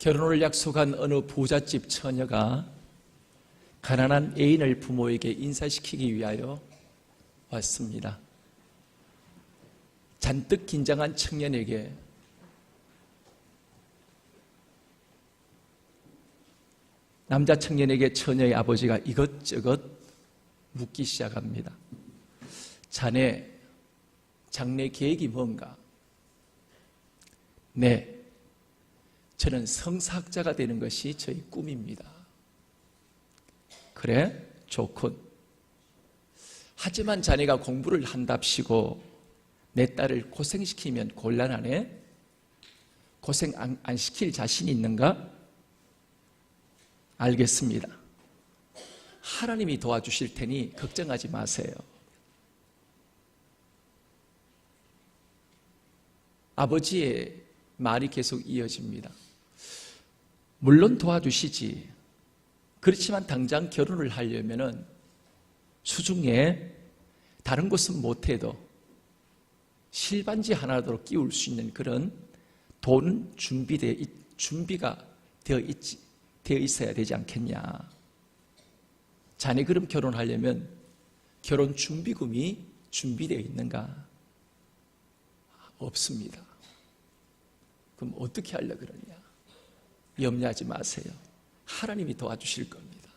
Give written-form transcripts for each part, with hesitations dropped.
결혼을 약속한 어느 부잣집 처녀가 가난한 애인을 부모에게 인사시키기 위하여 왔습니다. 잔뜩 긴장한 청년에게 남자 청년에게 처녀의 아버지가 이것저것 묻기 시작합니다. 자네 장래 계획이 뭔가? 네, 저는 성사학자가 되는 것이 저희 꿈입니다. 그래? 좋군. 하지만 자네가 공부를 한답시고 내 딸을 고생시키면 곤란하네? 고생 안 시킬 자신 있는가? 알겠습니다. 하나님이 도와주실 테니 걱정하지 마세요. 아버지의 말이 계속 이어집니다. 물론 도와주시지. 그렇지만 당장 결혼을 하려면 수중에 다른 곳은 못해도 실반지 하나라도 끼울 수 있는 그런 돈 준비가 되어 있어야 되지 않겠냐. 자네 그럼 결혼하려면 결혼 준비금이 준비되어 있는가? 없습니다. 그럼 어떻게 하려고 그러냐? 염려하지 마세요. 하나님이 도와주실 겁니다.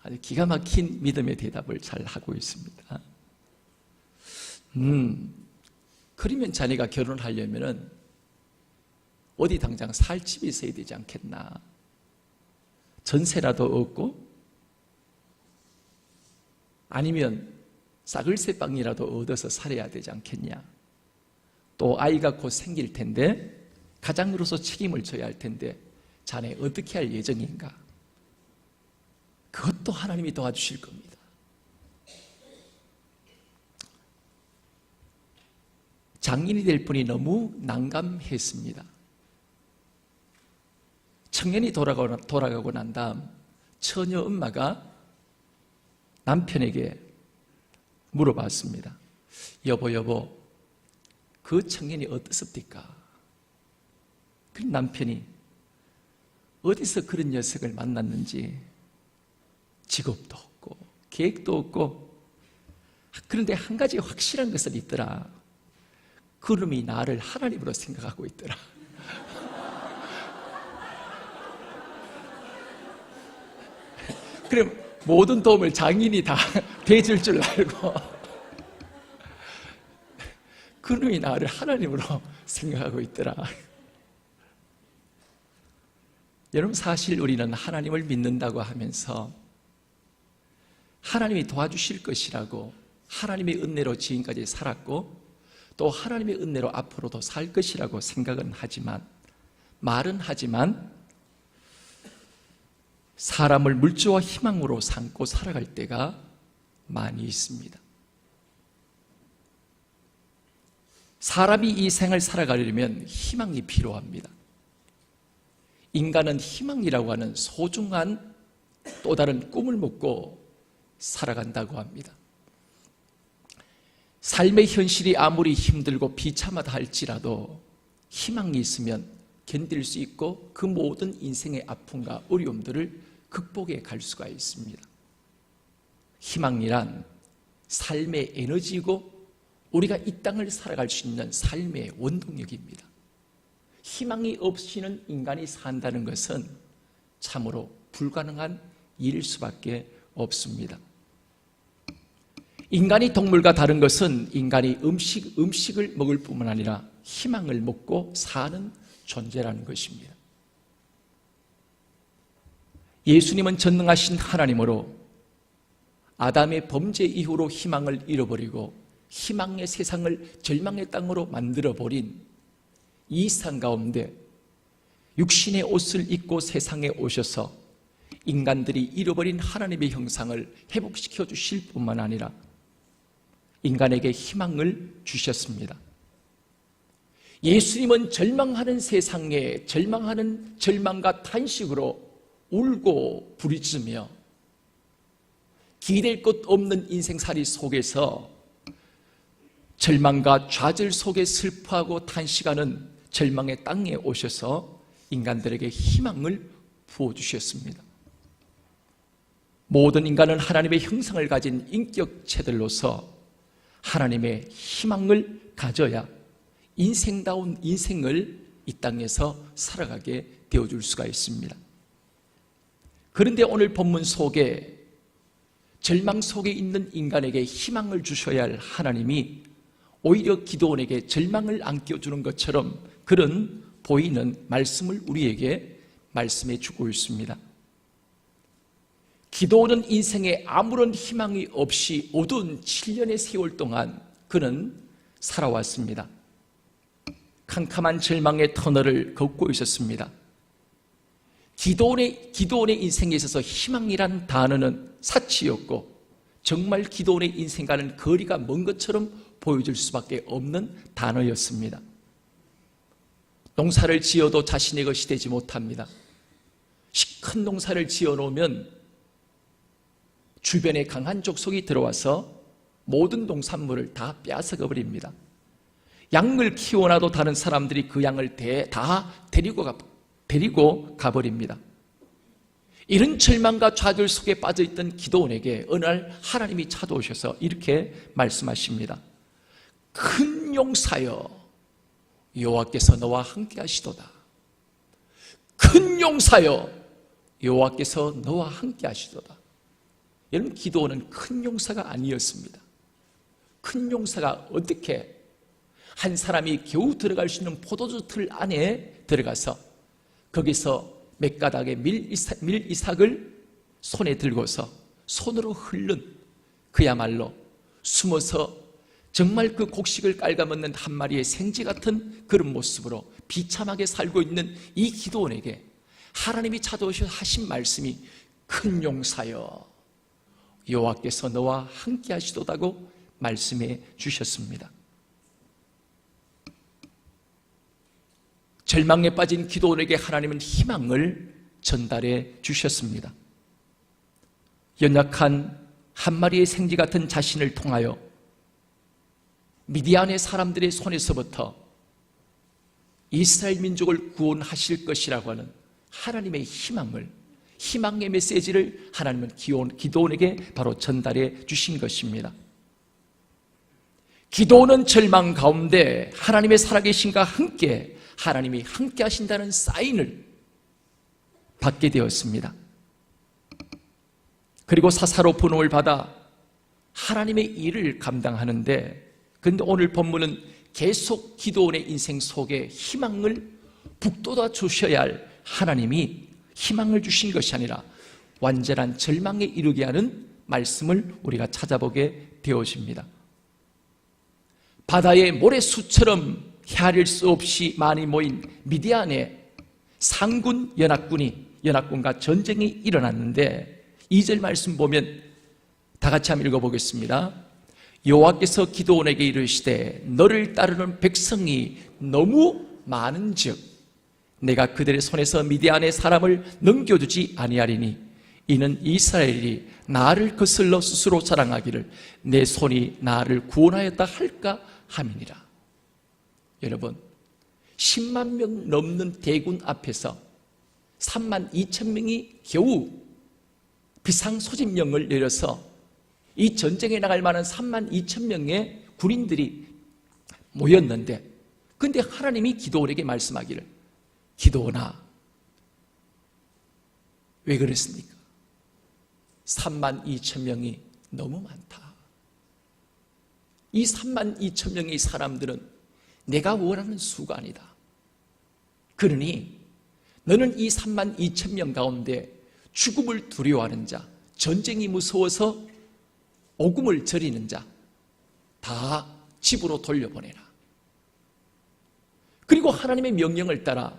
아주 기가 막힌 믿음의 대답을 잘 하고 있습니다. 그러면 자네가 결혼하려면 어디 당장 살 집이 있어야 되지 않겠나? 전세라도 얻고 아니면 싸글새 빵이라도 얻어서 살아야 되지 않겠냐? 또 아이가 곧 생길 텐데 가장으로서 책임을 져야 할 텐데 자네 어떻게 할 예정인가? 그것도 하나님이 도와주실 겁니다. 장인이 될 분이 너무 난감했습니다. 청년이 돌아가고 난 다음 처녀 엄마가 남편에게 물어봤습니다. 여보, 그 청년이 어떻습니까? 그 남편이 어디서 그런 녀석을 만났는지 직업도 없고 계획도 없고, 그런데 한 가지 확실한 것은 있더라. 그놈이 나를 하나님으로 생각하고 있더라. 그럼 모든 도움을 장인이 다 대줄 줄 알고 그놈이 나를 하나님으로 생각하고 있더라. 여러분, 사실 우리는 하나님을 믿는다고 하면서 하나님이 도와주실 것이라고 하나님의 은혜로 지금까지 살았고 또 하나님의 은혜로 앞으로도 살 것이라고 생각은 하지만, 말은 하지만 사람을 물질과 희망으로 삼고 살아갈 때가 많이 있습니다. 사람이 이 생을 살아가려면 희망이 필요합니다. 인간은 희망이라고 하는 소중한 또 다른 꿈을 먹고 살아간다고 합니다. 삶의 현실이 아무리 힘들고 비참하다 할지라도 희망이 있으면 견딜 수 있고 그 모든 인생의 아픔과 어려움들을 극복해 갈 수가 있습니다. 희망이란 삶의 에너지이고 우리가 이 땅을 살아갈 수 있는 삶의 원동력입니다. 희망이 없이는 인간이 산다는 것은 참으로 불가능한 일일 수밖에 없습니다. 인간이 동물과 다른 것은 인간이 음식을 먹을 뿐만 아니라 희망을 먹고 사는 존재라는 것입니다. 예수님은 전능하신 하나님으로 아담의 범죄 이후로 희망을 잃어버리고 희망의 세상을 절망의 땅으로 만들어버린 이 세상 가운데 육신의 옷을 입고 세상에 오셔서 인간들이 잃어버린 하나님의 형상을 회복시켜 주실 뿐만 아니라 인간에게 희망을 주셨습니다. 예수님은 절망하는 세상에 절망하는 절망과 탄식으로 울고 부르짖으며 기댈 것 없는 인생살이 속에서 절망과 좌절 속에 슬퍼하고 탄식하는 절망의 땅에 오셔서 인간들에게 희망을 부어주셨습니다. 모든 인간은 하나님의 형상을 가진 인격체들로서 하나님의 희망을 가져야 인생다운 인생을 이 땅에서 살아가게 되어줄 수가 있습니다. 그런데 오늘 본문 속에 절망 속에 있는 인간에게 희망을 주셔야 할 하나님이 오히려 기드온에게 절망을 안겨주는 것처럼 그런 보이는 말씀을 우리에게 말씀해 주고 있습니다. 기드온은 인생에 아무런 희망이 없이 어두운 7년의 세월 동안 그는 살아왔습니다. 캄캄한 절망의 터널을 걷고 있었습니다. 기드온의 인생에 있어서 희망이란 단어는 사치였고 정말 기드온의 인생과는 거리가 먼 것처럼 보여줄 수밖에 없는 단어였습니다. 농사를 지어도 자신의 것이 되지 못합니다. 큰 농사를 지어놓으면 주변에 강한 족속이 들어와서 모든 농산물을 다 빼앗아가 버립니다. 양을 키워놔도 다른 사람들이 그 양을 다 데리고 가버립니다. 이런 절망과 좌절 속에 빠져있던 기드온에게 어느 날 하나님이 찾아오셔서 이렇게 말씀하십니다. 큰 용사여, 여호와께서 너와 함께 하시도다. 큰 용사여, 여호와께서 너와 함께 하시도다. 여러분, 기드온은 큰 용사가 아니었습니다. 큰 용사가 어떻게 한 사람이 겨우 들어갈 수 있는 포도주 틀 안에 들어가서 거기서 몇 가닥의 밀이삭을 손에 들고서 손으로 훑는 그야말로 숨어서 정말 그 곡식을 깔아먹는 한 마리의 생쥐 같은 그런 모습으로 비참하게 살고 있는 이 기드온에게 하나님이 찾아오셔서 하신 말씀이 큰 용사여, 여호와께서 너와 함께 하시도다고 말씀해 주셨습니다. 절망에 빠진 기드온에게 하나님은 희망을 전달해 주셨습니다. 연약한 한 마리의 생쥐 같은 자신을 통하여 미디안의 사람들의 손에서부터 이스라엘 민족을 구원하실 것이라고 하는 하나님의 희망의 메시지를 하나님은 기드온에게 바로 전달해 주신 것입니다. 기드온은 절망 가운데 하나님의 살아계신과 함께 하나님이 함께 하신다는 사인을 받게 되었습니다. 그리고 사사로 부름을 받아 하나님의 일을 감당하는데, 그런데 오늘 본문은 계속 기드온의 인생 속에 희망을 북돋아 주셔야 할 하나님이 희망을 주신 것이 아니라 완전한 절망에 이르게 하는 말씀을 우리가 찾아보게 되어집니다. 바다의 모래수처럼 헤아릴 수 없이 많이 모인 미디안의 상군 연합군과 전쟁이 일어났는데 2절 말씀 보면 다 같이 한번 읽어보겠습니다. 여호와께서 기드온에게 이르시되 너를 따르는 백성이 너무 많은즉 내가 그들의 손에서 미디안의 사람을 넘겨주지 아니하리니 이는 이스라엘이 나를 거슬러 스스로 자랑하기를 내 손이 나를 구원하였다 할까 함이니라. 여러분, 10만 명 넘는 대군 앞에서 3만 2천 명이 겨우 비상소집령을 내려서 이 전쟁에 나갈 만한 3만 2천 명의 군인들이 모였는데, 그런데 하나님이 기드온에게 말씀하기를, 기드온아, 왜 그랬습니까? 3만 2천 명이 너무 많다. 이 3만 2천 명의 사람들은 내가 원하는 수가 아니다. 그러니 너는 이 3만 2천 명 가운데 죽음을 두려워하는 자, 전쟁이 무서워서 오금을 저리는 자 다 집으로 돌려보내라. 그리고 하나님의 명령을 따라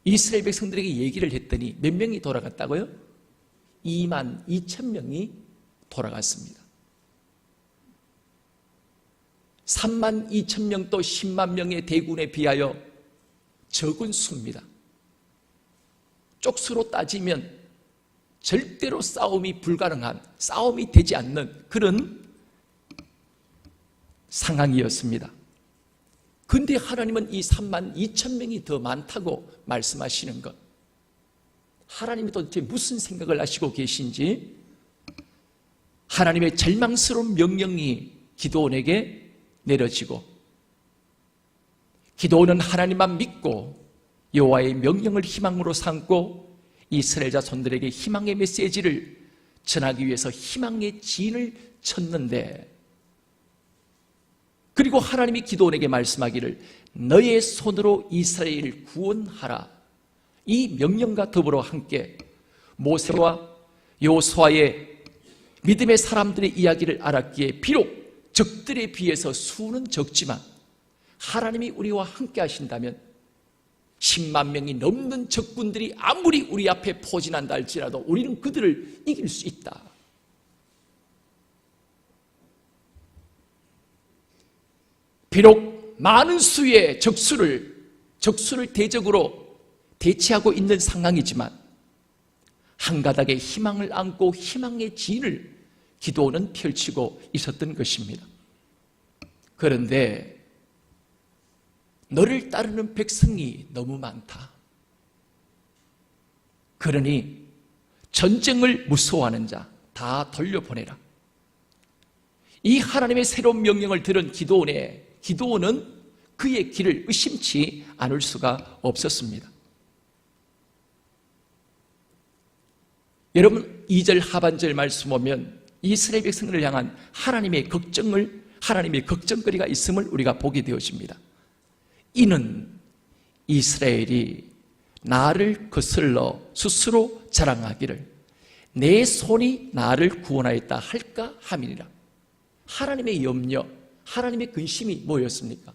이스라엘 백성들에게 얘기를 했더니 몇 명이 돌아갔다고요? 2만 2천 명이 돌아갔습니다. 3만 2천 명 또 10만 명의 대군에 비하여 적은 수입니다. 쪽수로 따지면 절대로 싸움이 불가능한, 싸움이 되지 않는 그런 상황이었습니다. 근데 하나님은 이 3만 2천 명이 더 많다고 말씀하시는 것, 하나님이 도대체 무슨 생각을 하시고 계신지, 하나님의 절망스러운 명령이 기드온에게 내려지고, 기드온은 하나님만 믿고 여호와의 명령을 희망으로 삼고 이스라엘 자손들에게 희망의 메시지를 전하기 위해서 희망의 진을 쳤는데, 그리고 하나님이 기드온에게 말씀하기를 너의 손으로 이스라엘을 구원하라, 이 명령과 더불어 함께 모세와 여호수아의 믿음의 사람들의 이야기를 알았기에 비록 적들에 비해서 수는 적지만 하나님이 우리와 함께 하신다면 10만 명이 넘는 적군들이 아무리 우리 앞에 포진한다 할지라도 우리는 그들을 이길 수 있다. 비록 많은 수의 적수를 대적으로 대치하고 있는 상황이지만 한 가닥의 희망을 안고 희망의 진을 기드온은 펼치고 있었던 것입니다. 그런데 너를 따르는 백성이 너무 많다. 그러니 전쟁을 무서워하는 자 다 돌려보내라. 이 하나님의 새로운 명령을 들은 기드온은 그의 길을 의심치 않을 수가 없었습니다. 여러분, 2절 하반절 말씀 보면 이스라엘 백성을 향한 하나님의 걱정거리가 있음을 우리가 보게 되어집니다. 이는 이스라엘이 나를 거슬러 스스로 자랑하기를 내 손이 나를 구원하였다 할까 함이니라. 하나님의 염려, 하나님의 근심이 뭐였습니까?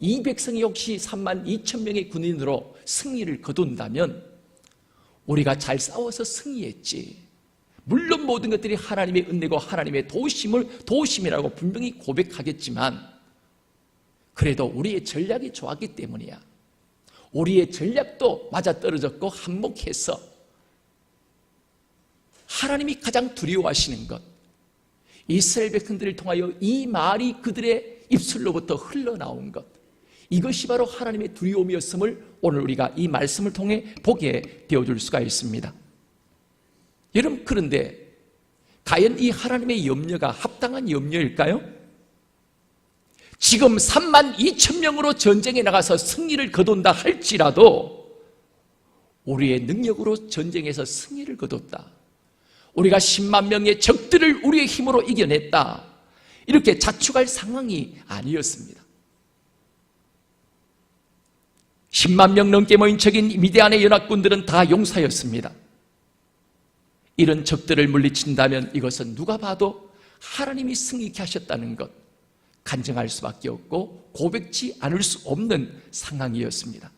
이 백성이 혹시 3만 2천 명의 군인으로 승리를 거둔다면 우리가 잘 싸워서 승리했지, 물론 모든 것들이 하나님의 은혜고 하나님의 도우심이라고 분명히 고백하겠지만 그래도 우리의 전략이 좋았기 때문이야. 우리의 전략도 맞아떨어졌고 한몫해서 하나님이 가장 두려워하시는 것, 이스라엘 백성들을 통하여 이 말이 그들의 입술로부터 흘러나온 것, 이것이 바로 하나님의 두려움이었음을 오늘 우리가 이 말씀을 통해 보게 되어줄 수가 있습니다. 여러분, 그런데 과연 이 하나님의 염려가 합당한 염려일까요? 지금 3만 2천 명으로 전쟁에 나가서 승리를 거둔다 할지라도 우리의 능력으로 전쟁에서 승리를 거뒀다, 우리가 10만 명의 적들을 우리의 힘으로 이겨냈다, 이렇게 자축할 상황이 아니었습니다. 10만 명 넘게 모인 적인 미디안의 연합군들은 다 용사였습니다. 이런 적들을 물리친다면 이것은 누가 봐도 하나님이 승리케 하셨다는 것 간증할 수밖에 없고 고백치 않을 수 없는 상황이었습니다.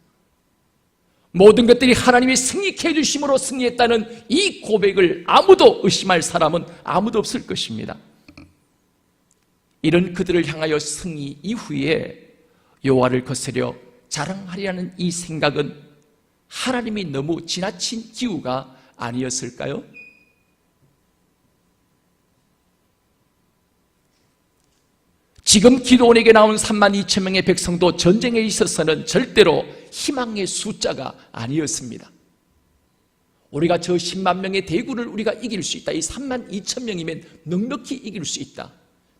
모든 것들이 하나님이 승리케 해주심으로 승리했다는 이 고백을 아무도 의심할 사람은 아무도 없을 것입니다. 이런 그들을 향하여 승리 이후에 여호와를 거스려 자랑하려는 이 생각은 하나님이 너무 지나친 기우가 아니었을까요? 지금 기드온에게 나온 3만 2천 명의 백성도 전쟁에 있어서는 절대로 희망의 숫자가 아니었습니다. 우리가 저 10만 명의 대군을 우리가 이길 수 있다, 이 3만 2천 명이면 넉넉히 이길 수 있다,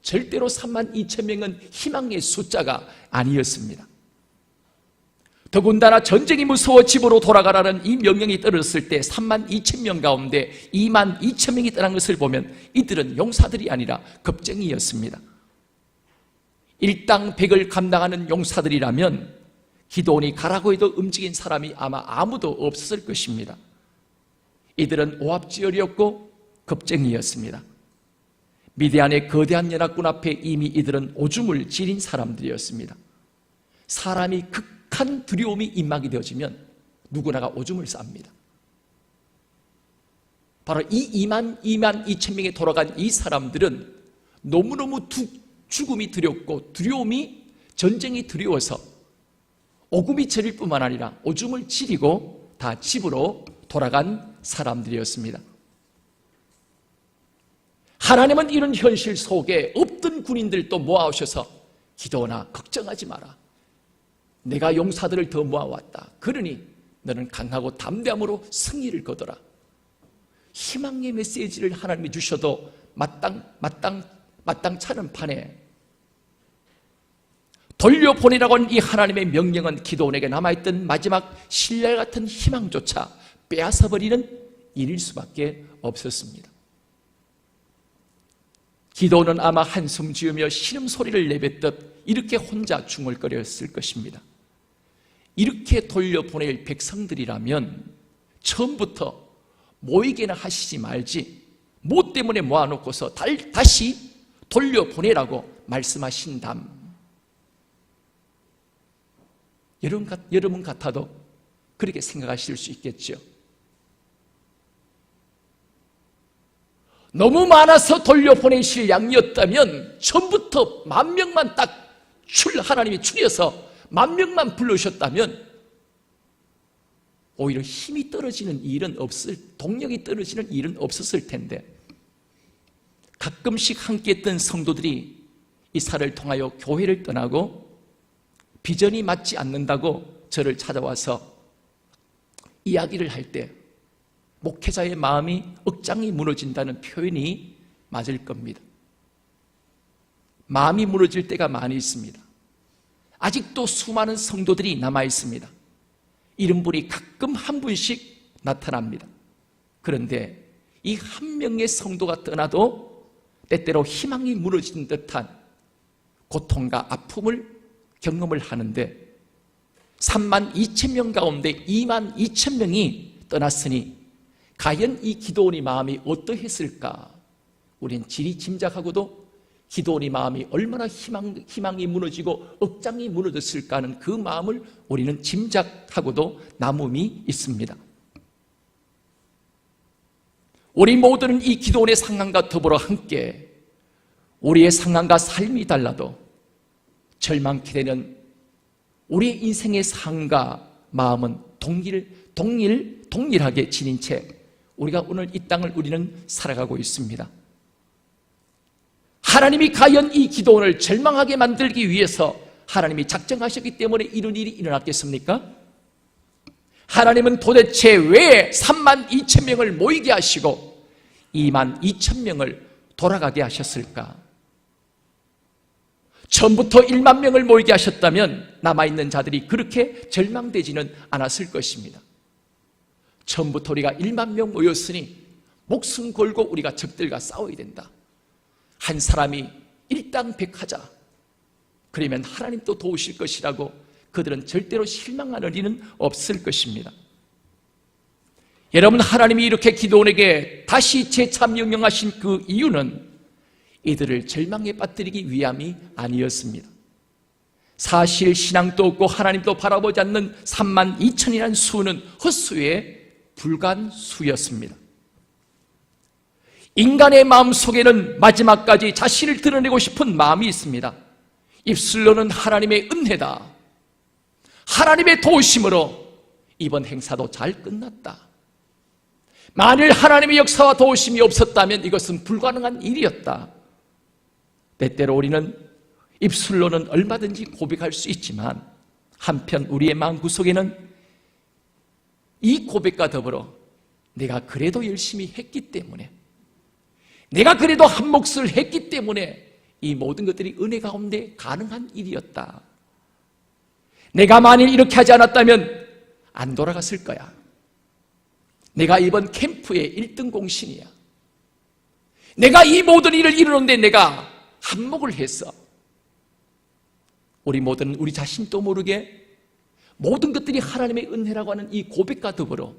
절대로 3만 2천 명은 희망의 숫자가 아니었습니다. 더군다나 전쟁이 무서워 집으로 돌아가라는 이 명령이 떨어졌을 때 3만 2천 명 가운데 2만 2천 명이 떠난 것을 보면 이들은 용사들이 아니라 겁쟁이였습니다. 일당 100을 감당하는 용사들이라면 기드온이 가라고 해도 움직인 사람이 아마 아무도 없었을 것입니다. 이들은 오합지졸이었고 겁쟁이였습니다. 미디안의 거대한 연합군 앞에 이미 이들은 오줌을 지린 사람들이었습니다. 사람이 극한 두려움이 임하게 되어지면 누구나가 오줌을 쌉니다. 바로 이 2만 2천 명에 돌아간 이 사람들은 너무너무 죽음이 두렵고 전쟁이 두려워서 오금이 저릴 뿐만 아니라 오줌을 지리고 다 집으로 돌아간 사람들이었습니다. 하나님은 이런 현실 속에 없던 군인들도 모아오셔서 기드온아 걱정하지 마라, 내가 용사들을 더 모아왔다. 그러니 너는 강하고 담대함으로 승리를 거둬라. 희망의 메시지를 하나님이 주셔도 마땅찮은 판에 돌려보내라고 하는 이 하나님의 명령은 기도원에게 남아있던 마지막 신랄 같은 희망조차 빼앗아버리는 일일 수밖에 없었습니다. 기도원은 아마 한숨 지으며 신음소리를 내뱉듯 이렇게 혼자 중얼거렸을 것입니다. 이렇게 돌려보낼 백성들이라면 처음부터 모이게나 하시지 말지 뭐 때문에 모아놓고서 다시 돌려보내라고 말씀하신 담. 여러분 같아도 그렇게 생각하실 수 있겠죠. 너무 많아서 돌려보내실 양이었다면 처음부터 10,000명만 딱 하나님이 추려서 10,000명만 불러오셨다면 오히려 힘이 떨어지는 일은 동력이 떨어지는 일은 없었을 텐데, 가끔씩 함께 했던 성도들이 이사를 통하여 교회를 떠나고 비전이 맞지 않는다고 저를 찾아와서 이야기를 할 때 목회자의 마음이 억장이 무너진다는 표현이 맞을 겁니다. 마음이 무너질 때가 많이 있습니다. 아직도 수많은 성도들이 남아 있습니다. 이런 분이 가끔 한 분씩 나타납니다. 그런데 이 한 명의 성도가 떠나도 때때로 희망이 무너진 듯한 고통과 아픔을 경험을 하는데 32,000명 가운데 22,000명이 떠났으니 과연 이 기도원의 마음이 어떠했을까? 우린 지리 짐작하고도 기도원의 마음이 얼마나 희망이 무너지고 억장이 무너졌을까 하는 그 마음을 우리는 짐작하고도 남음이 있습니다. 우리 모두는 이 기도원의 상황과 더불어 함께 우리의 상황과 삶이 달라도 절망케 되는 우리의 인생의 상황과 마음은 동일하게 지닌 채 우리가 오늘 이 땅을 우리는 살아가고 있습니다. 하나님이 과연 이 기도원을 절망하게 만들기 위해서 하나님이 작정하셨기 때문에 이런 일이 일어났겠습니까? 하나님은 도대체 왜 32,000명을 모이게 하시고 22,000명을 돌아가게 하셨을까? 처음부터 10,000명을 모이게 하셨다면 남아있는 자들이 그렇게 절망되지는 않았을 것입니다. 처음부터 우리가 10,000명 모였으니 목숨 걸고 우리가 적들과 싸워야 된다. 한 사람이 일당백하자. 그러면 하나님 또 도우실 것이라고 그들은 절대로 실망하는 일은 없을 것입니다. 여러분, 하나님이 이렇게 기도원에게 다시 재참명령하신 그 이유는 이들을 절망에 빠뜨리기 위함이 아니었습니다. 사실 신앙도 없고 하나님도 바라보지 않는 32,000이라는 수는 헛수에 불과한 수였습니다. 인간의 마음 속에는 마지막까지 자신을 드러내고 싶은 마음이 있습니다. 입술로는 하나님의 은혜다, 하나님의 도우심으로 이번 행사도 잘 끝났다, 만일 하나님의 역사와 도우심이 없었다면 이것은 불가능한 일이었다. 때때로 우리는 입술로는 얼마든지 고백할 수 있지만 한편 우리의 마음구석에는 이 고백과 더불어 내가 그래도 열심히 했기 때문에, 내가 그래도 한 몫을 했기 때문에 이 모든 것들이 은혜 가운데 가능한 일이었다. 내가 만일 이렇게 하지 않았다면 안 돌아갔을 거야. 내가 이번 캠프의 1등 공신이야. 내가 이 모든 일을 이루는데 내가 한몫을 했어. 우리 모두는 우리 자신도 모르게 모든 것들이 하나님의 은혜라고 하는 이 고백과 더불어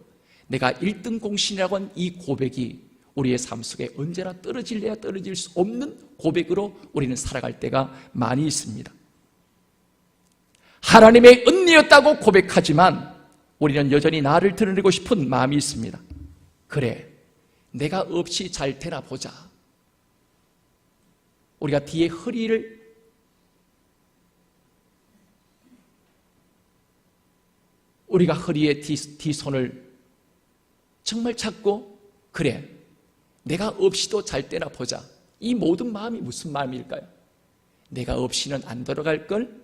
내가 1등 공신이라고 하는 이 고백이 우리의 삶 속에 언제나 떨어질래야 떨어질 수 없는 고백으로 우리는 살아갈 때가 많이 있습니다. 하나님의 은혜였다고 고백하지만 우리는 여전히 나를 드러내고 싶은 마음이 있습니다. 그래, 내가 없이 잘 되나 보자. 우리가 뒤에 우리가 허리에 뒤손을 정말 찾고, 그래, 내가 없이도 잘 때나 보자. 이 모든 마음이 무슨 마음일까요? 내가 없이는 안 돌아갈 걸,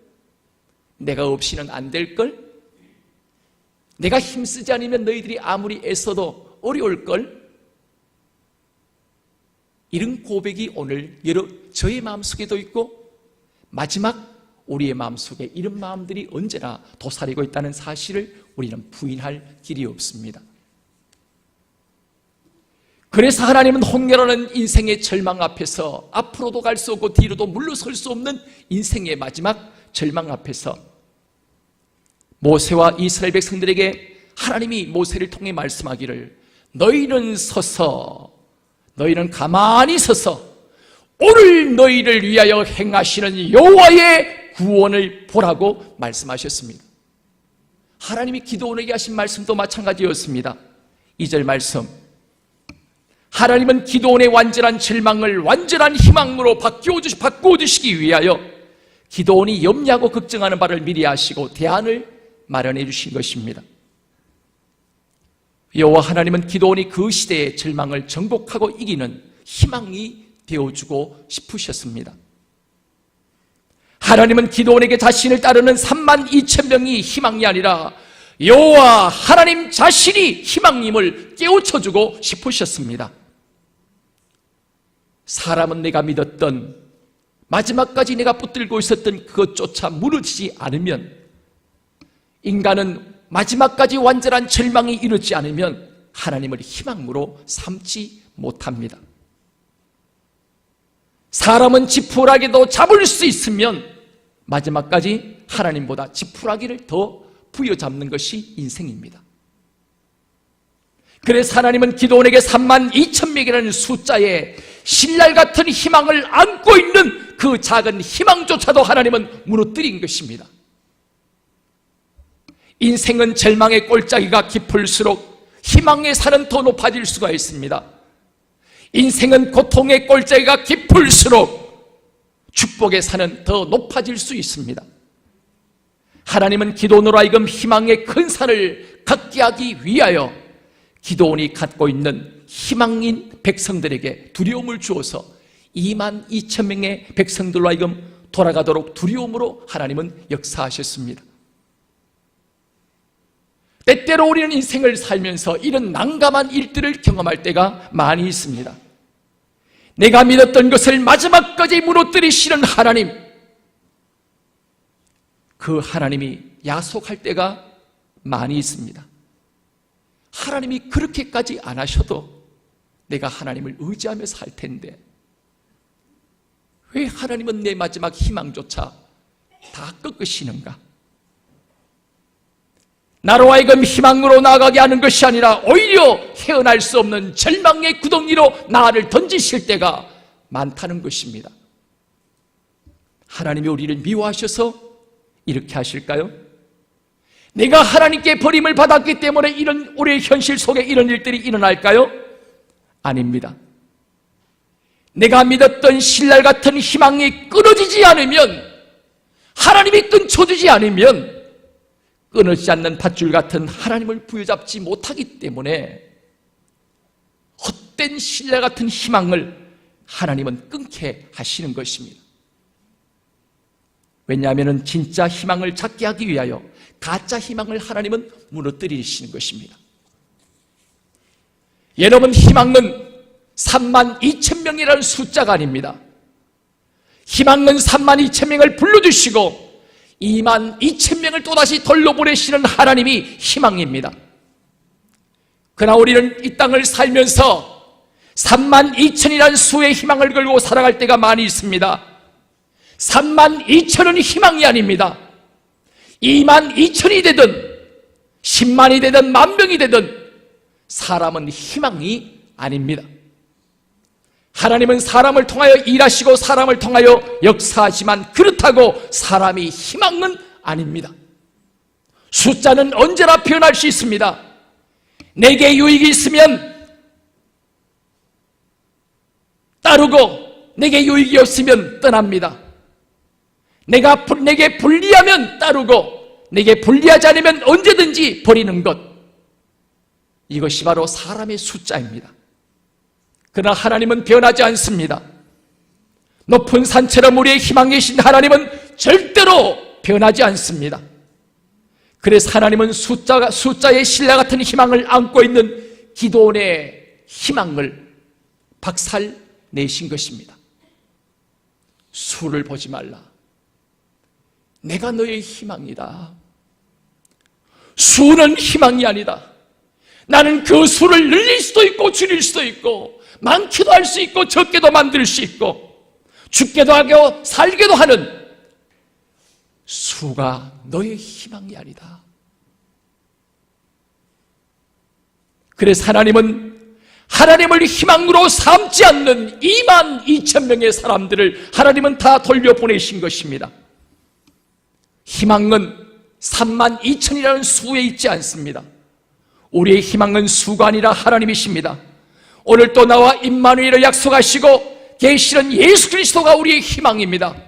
내가 없이는 안 될걸? 내가 힘쓰지 않으면 너희들이 아무리 애써도 어려울걸? 이런 고백이 오늘 저의 마음속에도 있고 마지막 우리의 마음속에 이런 마음들이 언제나 도사리고 있다는 사실을 우리는 부인할 길이 없습니다. 그래서 하나님은 홍렬하는 인생의 절망 앞에서 앞으로도 갈 수 없고 뒤로도 물러설 수 없는 인생의 마지막 절망 앞에서 모세와 이스라엘 백성들에게 하나님이 모세를 통해 말씀하기를 너희는 서서 너희는 가만히 서서 오늘 너희를 위하여 행하시는 여호와의 구원을 보라고 말씀하셨습니다. 하나님이 기드온에게 하신 말씀도 마찬가지였습니다. 2절 말씀, 하나님은 기드온의 완전한 절망을 완전한 희망으로 바꾸어 주시기 위하여 기드온이 염려하고 걱정하는 바를 미리 아시고 대안을 마련해 주신 것입니다. 여호와 하나님은 기드온이 그 시대의 절망을 정복하고 이기는 희망이 되어주고 싶으셨습니다. 하나님은 기드온에게 자신을 따르는 32,000명이 희망이 아니라 여호와 하나님 자신이 희망임을 깨우쳐주고 싶으셨습니다. 사람은 내가 믿었던 마지막까지 내가 붙들고 있었던 그것조차 무너지지 않으면, 인간은 마지막까지 완전한 절망이 이르지 않으면 하나님을 희망으로 삼지 못합니다. 사람은 지푸라기도 잡을 수 있으면 마지막까지 하나님보다 지푸라기를 더 부여잡는 것이 인생입니다. 그래서 하나님은 기드온에게 32,000명이라는 숫자에 신랄 같은 희망을 안고 있는 그 작은 희망조차도 하나님은 무너뜨린 것입니다. 인생은 절망의 골짜기가 깊을수록 희망의 산은 더 높아질 수가 있습니다. 인생은 고통의 골짜기가 깊을수록 축복의 산은 더 높아질 수 있습니다. 하나님은 기드온으로 하여금 희망의 큰 산을 갖게 하기 위하여 기드온이 갖고 있는 희망인 백성들에게 두려움을 주어서 22,000명의 백성들로 하여금 돌아가도록 두려움으로 하나님은 역사하셨습니다. 때때로 우리는 인생을 살면서 이런 난감한 일들을 경험할 때가 많이 있습니다. 내가 믿었던 것을 마지막까지 무너뜨리시는 하나님, 그 하나님이 야속할 때가 많이 있습니다. 하나님이 그렇게까지 안 하셔도 내가 하나님을 의지하며 살 텐데 왜 하나님은 내 마지막 희망조차 다 꺾으시는가? 나로 하여금 희망으로 나아가게 하는 것이 아니라 오히려 헤어날 수 없는 절망의 구덩이로 나를 던지실 때가 많다는 것입니다. 하나님이 우리를 미워하셔서 이렇게 하실까요? 내가 하나님께 버림을 받았기 때문에 이런 우리의 현실 속에 이런 일들이 일어날까요? 아닙니다. 내가 믿었던 신랄 같은 희망이 끊어지지 않으면, 하나님이 끊쳐주지 않으면 끊어지지 않는 밧줄 같은 하나님을 부여잡지 못하기 때문에 헛된 신뢰 같은 희망을 하나님은 끊게 하시는 것입니다. 왜냐하면 진짜 희망을 찾게 하기 위하여 가짜 희망을 하나님은 무너뜨리시는 것입니다. 여러분, 희망은 32,000명이라는 숫자가 아닙니다. 희망은 32,000명을 불러주시고 22,000명을 또다시 돌려보내시는 하나님이 희망입니다. 그러나 우리는 이 땅을 살면서 32,000이라는 수의 희망을 걸고 살아갈 때가 많이 있습니다. 32,000은 희망이 아닙니다. 22,000이 되든 10만이 되든 10,000명이 되든 사람은 희망이 아닙니다. 하나님은 사람을 통하여 일하시고 사람을 통하여 역사하지만 그렇다고 사람이 희망은 아닙니다. 숫자는 언제나 변할 수 있습니다. 내게 유익이 있으면 따르고 내게 유익이 없으면 떠납니다. 내게 불리하면 따르고 내게 불리하지 않으면 언제든지 버리는 것, 이것이 바로 사람의 숫자입니다. 그러나 하나님은 변하지 않습니다. 높은 산처럼 우리의 희망이신 하나님은 절대로 변하지 않습니다. 그래서 하나님은 숫자의 신라 같은 희망을 안고 있는 기도원의 희망을 박살내신 것입니다. 수를 보지 말라. 내가 너의 희망이다. 수는 희망이 아니다. 나는 그 수를 늘릴 수도 있고 줄일 수도 있고 많기도 할 수 있고 적게도 만들 수 있고 죽게도 하고 살게도 하는 수가 너의 희망이 아니다. 그래서 하나님을 희망으로 삼지 않는 2만 2천 명의 사람들을 하나님은 다 돌려보내신 것입니다. 희망은 3만 2천이라는 수에 있지 않습니다. 우리의 희망은 수가 아니라 하나님이십니다. 오늘 또 나와 임마누엘을 약속하시고 계시는 예수 그리스도가 우리의 희망입니다.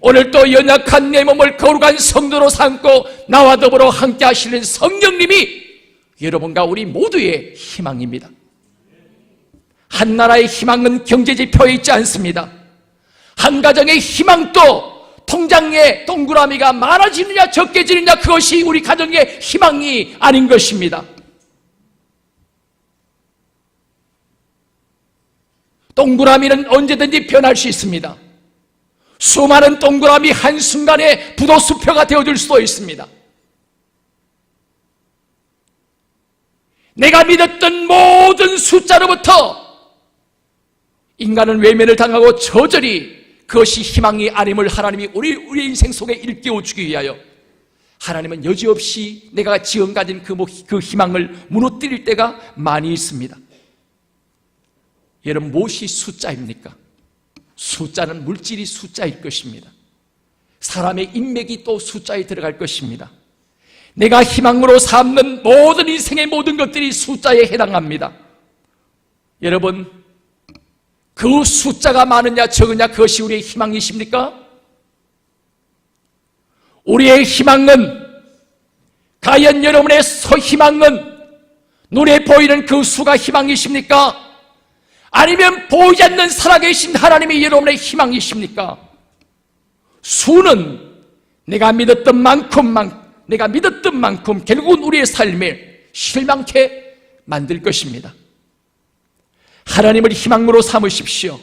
오늘 또 연약한 내 몸을 거룩한 성도로 삼고 나와 더불어 함께 하시는 성령님이 여러분과 우리 모두의 희망입니다. 한 나라의 희망은 경제지표에 있지 않습니다. 한 가정의 희망도 통장에 동그라미가 많아지느냐 적게지느냐 그것이 우리 가정의 희망이 아닌 것입니다. 동그라미는 언제든지 변할 수 있습니다. 수많은 동그라미 한순간에 부도수표가 되어줄 수도 있습니다. 내가 믿었던 모든 숫자로부터 인간은 외면을 당하고 저절히 그것이 희망이 아님을 하나님이 우리 인생 속에 일깨워주기 위하여 하나님은 여지없이 내가 지금 가진 그 희망을 무너뜨릴 때가 많이 있습니다. 여러분, 무엇이 숫자입니까? 숫자는 물질이 숫자일 것입니다. 사람의 인맥이 또 숫자에 들어갈 것입니다. 내가 희망으로 삼는 모든 인생의 모든 것들이 숫자에 해당합니다. 여러분, 그 숫자가 많으냐 적으냐 그것이 우리의 희망이십니까? 우리의 희망은 과연 여러분의 희망은 눈에 보이는 그 수가 희망이십니까? 아니면 보이지 않는 살아계신 하나님이 여러분의 희망이십니까? 수는 내가 믿었던 만큼 결국은 우리의 삶에 실망케 만들 것입니다. 하나님을 희망으로 삼으십시오.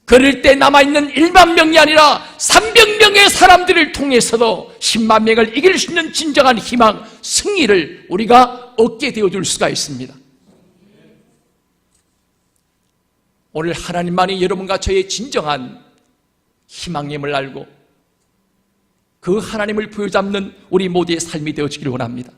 그럴 때 남아있는 1만 명이 아니라 300명의 사람들을 통해서도 10만 명을 이길 수 있는 진정한 희망, 승리를 우리가 얻게 되어줄 수가 있습니다. 오늘 하나님만이 여러분과 저의 진정한 희망임을 알고 그 하나님을 부여잡는 우리 모두의 삶이 되어지기를 원합니다.